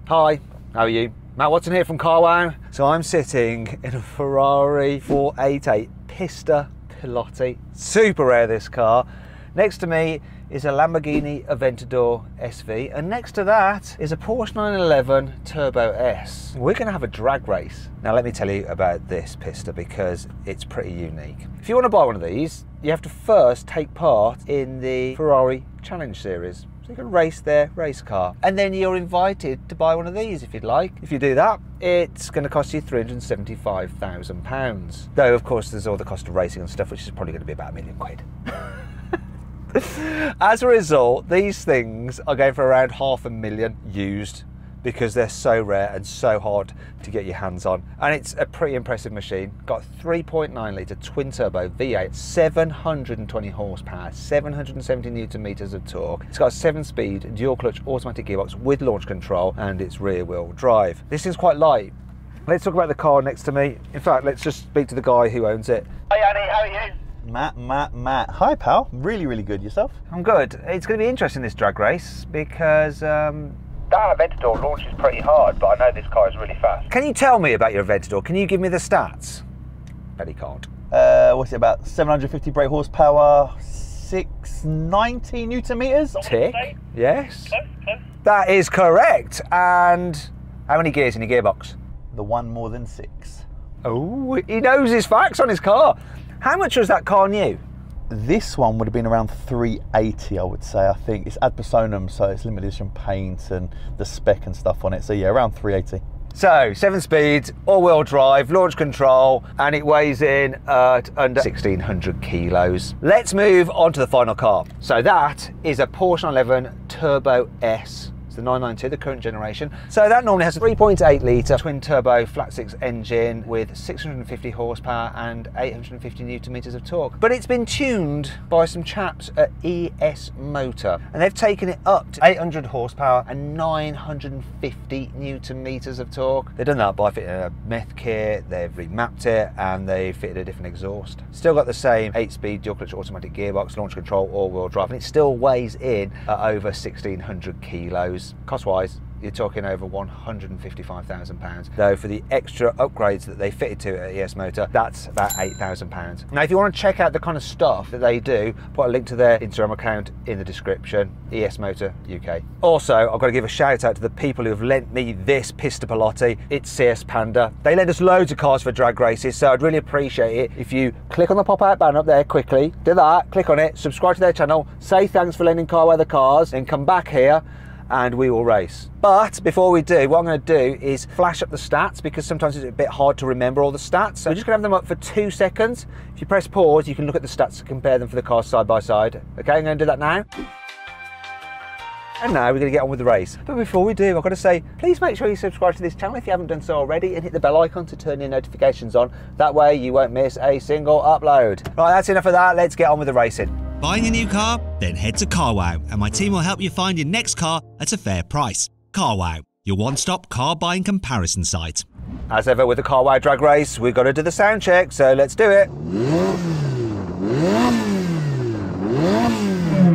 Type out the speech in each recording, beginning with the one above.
Hi, how are you? Matt Watson here from CarWow. So I'm sitting in a Ferrari 488 Pista Piloti. Super rare, this car. Next to me is a Lamborghini Aventador SV, and next to that is a Porsche 911 Turbo S. We're going to have a drag race. Now let me tell you about this Pista because it's pretty unique. If you want to buy one of these, you have to first take part in the Ferrari Challenge Series. So you can race their race car, and then you're invited to buy one of these if you'd like. If you do that, it's going to cost you £375,000. Though of course there's all the cost of racing and stuff, which is probably going to be about £1,000,000. As a result, these things are going for around $500,000 used because they're so rare and so hard to get your hands on. And it's a pretty impressive machine. Got a 3.9 litre twin turbo V8, 720 horsepower, 770 Newton meters of torque. It's got a 7-speed dual clutch automatic gearbox with launch control, and it's rear wheel drive. This thing's quite light. Let's talk about the car next to me. In fact, let's just speak to the guy who owns it. Hi Annie, how are you? Matt. Hi pal, really good. Yourself? I'm good. It's going to be interesting, this drag race, because that Aventador launches pretty hard, but I know this car is really fast. Can you tell me about your Aventador? Can you give me the stats? Bet he can't. What's it, about 750 brake horsepower, 690 Newton meters? Tick. Yes. Close. That is correct. And how many gears in your gearbox? The one more than 6. Oh, he knows his facts on his car. How much was that car new? This one would have been around 380, I would say. I think it's ad personam, so it's limited edition paint and the spec and stuff on it. So yeah, around 380. So 7 speeds, all-wheel drive, launch control, and it weighs in at under 1,600 kilos. Let's move on to the final car. So that is a Porsche 911 Turbo S. The 992, the current generation. So that normally has a 3.8 litre twin turbo flat 6 engine with 650 horsepower and 850 Newton meters of torque. But it's been tuned by some chaps at ES Motor, and they've taken it up to 800 horsepower and 950 Newton meters of torque. They've done that by fitting a meth kit, they've remapped it, and they've fitted a different exhaust. Still got the same 8-speed dual clutch automatic gearbox, launch control, all-wheel drive, and it still weighs in at over 1,600 kilos. Cost-wise, you're talking over £155,000. Though for the extra upgrades that they fitted to at ES Motor, that's about £8,000. Now, if you want to check out the kind of stuff that they do, put a link to their Instagram account in the description, ES Motor UK. Also, I've got to give a shout out to the people who have lent me this Pista Piloti. It's CS Panda. They lend us loads of cars for drag races, so I'd really appreciate it if you click on the pop-out banner up there quickly, do that, click on it, subscribe to their channel, say thanks for lending CarWow the cars, then come back here and we will race. But before we do, what I'm going to do is flash up the stats, because sometimes it's a bit hard to remember all the stats. So we're just going to have them up for 2 seconds. If you press pause, you can look at the stats and compare them for the cars side by side. Okay, I'm going to do that now. And now we're going to get on with the race. But before we do, I've got to say, please make sure you subscribe to this channel if you haven't done so already, and hit the bell icon to turn your notifications on. That way you won't miss a single upload. Right, that's enough of that. Let's get on with the racing. Buying a new car? Then head to CarWow, and my team will help you find your next car at a fair price. CarWow, your one-stop car buying comparison site. As ever with the CarWow drag race, we've got to do the sound check, so let's do it.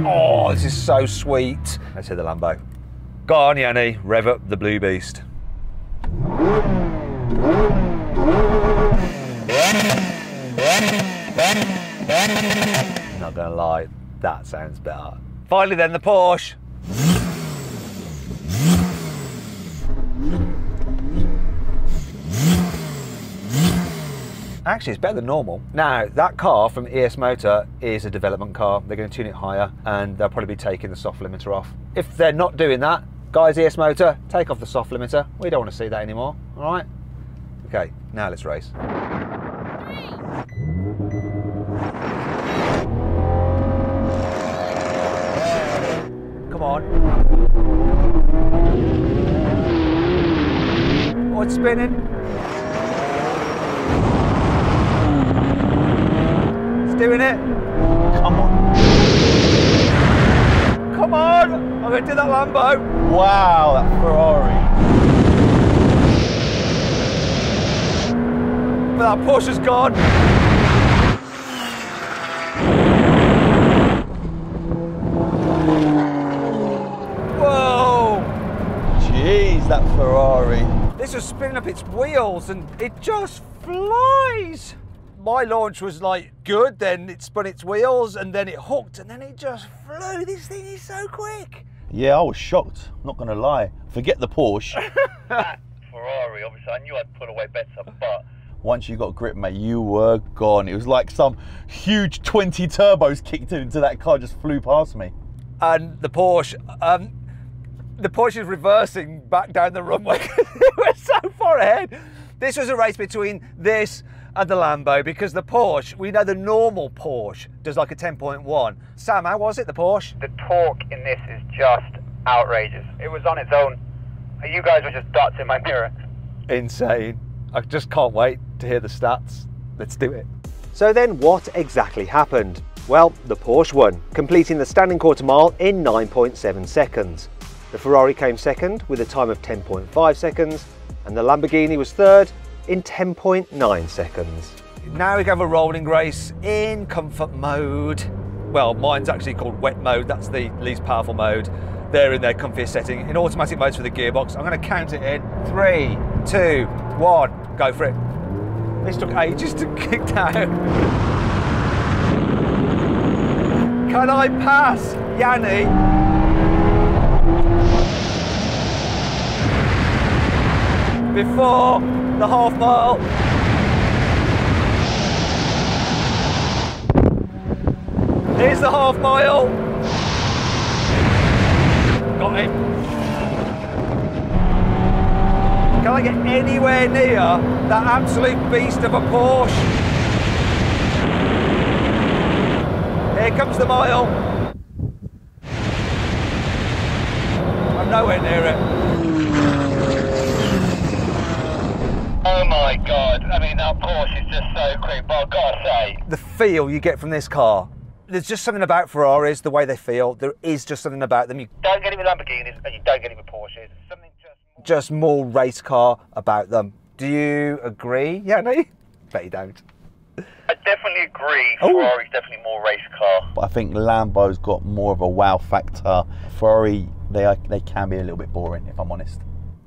Oh, this is so sweet. Let's hit the Lambo. Go on, Yanni, rev up the Blue Beast. Not gonna lie, that sounds better. Finally then, the Porsche. Actually, it's better than normal. Now, that car from ES Motor is a development car. They're going to tune it higher, and they'll probably be taking the soft limiter off. If they're not doing that, guys, ES Motor, take off the soft limiter. We don't want to see that anymore, all right? Okay, now let's race. Come on. Oh, it's spinning. It's doing it. Come on. Come on! I'm going to do that Lambo. Wow, that Ferrari. But that Porsche's gone. Jeez, that Ferrari. This was spinning up its wheels and it just flies. My launch was like good, then it spun its wheels and then it hooked and then it just flew. This thing is so quick. Yeah, I was shocked, not gonna lie. Forget the Porsche. Ferrari, obviously I knew I'd put away better, but Once you got grip, mate, you were gone. It was like some huge 20 turbos kicked into that car, just flew past me. And the Porsche is reversing back down the runway. It was so far ahead. This was a race between this and the Lambo, because the Porsche, we know the normal Porsche does like a 10.1. Sam, how was it, the Porsche? the torque in this is just outrageous. It was on its own. You guys were just dots in my mirror. Insane. I just can't wait to hear the stats. Let's do it. So then what exactly happened? Well, the Porsche won, completing the standing quarter mile in 9.7 seconds. The Ferrari came second with a time of 10.5 seconds, and the Lamborghini was third in 10.9 seconds. Now we have a rolling race in comfort mode. Well, mine's actually called wet mode. That's the least powerful mode. They're in their comfiest setting. In automatic modes for the gearbox, I'm going to count it in 3, 2, 1, go for it. This took ages to kick down. Can I pass Yanni? Before the half mile. Here's the half mile. Got him. Can I get anywhere near that absolute beast of a Porsche? Here comes the mile. I'm nowhere near it. Oh my God, I mean that Porsche is just so quick, but I've got to say. The feel you get from this car, there's just something about Ferraris, the way they feel, there is just something about them. You Don't get it with Lamborghinis and you don't get it with Porsches. Something just more race car about them. Do you agree, Yanni? Bet you don't. I definitely agree. Oh. Ferrari's definitely more race car. But I think Lambo's got more of a wow factor. Ferrari, they can be a little bit boring, if I'm honest.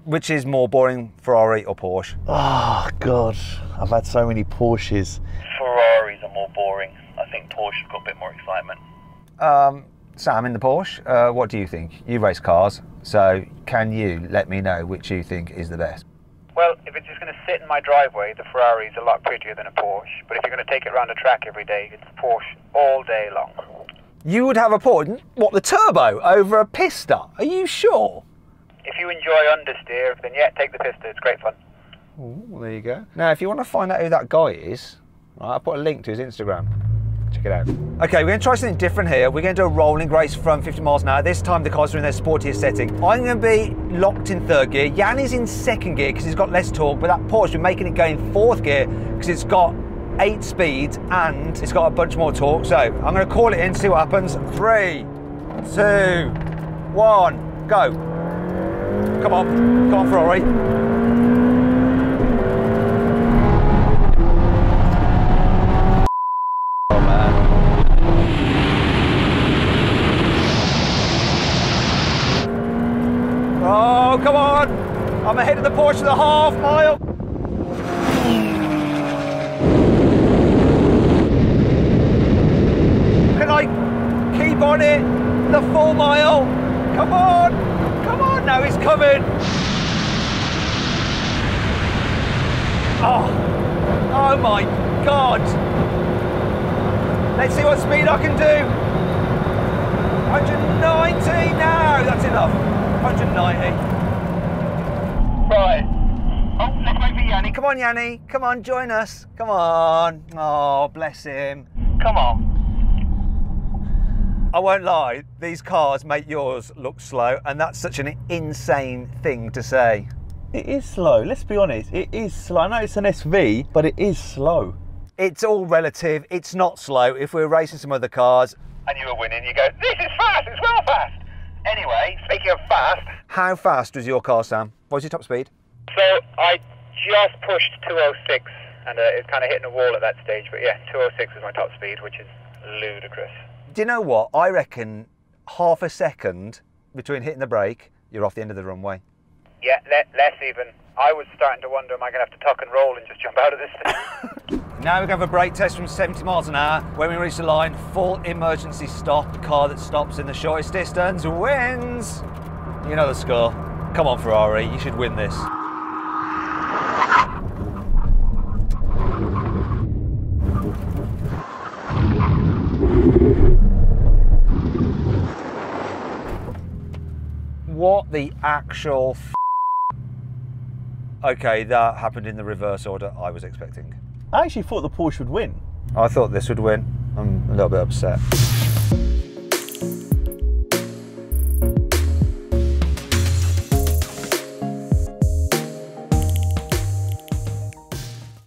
Which is more boring, Ferrari or Porsche? Oh, God. I've had so many Porsches. Ferraris are more boring. I think Porsche have got a bit more excitement. Sam, in the Porsche, what do you think? You race cars, so can you let me know which you think is the best? Well, if it's just going to sit in my driveway, the Ferrari is a lot prettier than a Porsche. But if you're going to take it around the track every day, it's Porsche all day long. You would have a Porsche, what, the turbo over a Pista? Are you sure? If you enjoy understeer, then yeah, take the Pista. It's great fun. Ooh, well, there you go. Now, if you want to find out who that guy is, right, I'll put a link to his Instagram. Check it out. Okay, we're going to try something different here. We're going to do a rolling race from 50 miles an hour. This time the cars are in their sportiest setting. I'm going to be locked in third gear. Yanni's in second gear because he's got less torque, but that Porsche, we're making it go in fourth gear because it's got 8 speeds and it's got a bunch more torque. So I'm going to call it in, see what happens. 3, 2, 1, go. Come on, Ferrari. Oh, man. Oh, come on. I'm ahead of the Porsche of the half mile. Can I keep on it? The full mile. Come on. Come on, now he's coming. Oh my God. Let's see what speed I can do. 190 now, that's enough. 190. Right. Oh, let's wait for Yanni. Come on, Yanni. Come on, join us. Come on. Oh, bless him. Come on. I won't lie, these cars make yours look slow, and that's such an insane thing to say. It is slow, let's be honest. It is slow. I know it's an SV, but it is slow. It's all relative. It's not slow. If we're racing some other cars. And you were winning, you go, this is fast, it's well fast. Anyway, speaking of fast. How fast was your car, Sam? What was your top speed? So I just pushed 206 and it's kind of hitting a wall at that stage. But yeah, 206 was my top speed, which is ludicrous. Do you know what? I reckon half a second between hitting the brake, you're off the end of the runway. Yeah, less even. I was starting to wonder, am I going to have to tuck and roll and just jump out of this thing? Now we're going to have a brake test from 70 miles an hour. When we reach the line, full emergency stop. The car that stops in the shortest distance wins. You know the score. Come on, Ferrari, you should win this. What the actual Okay, that happened in the reverse order I was expecting. I actually thought the Porsche would win. I thought this would win. I'm a little bit upset.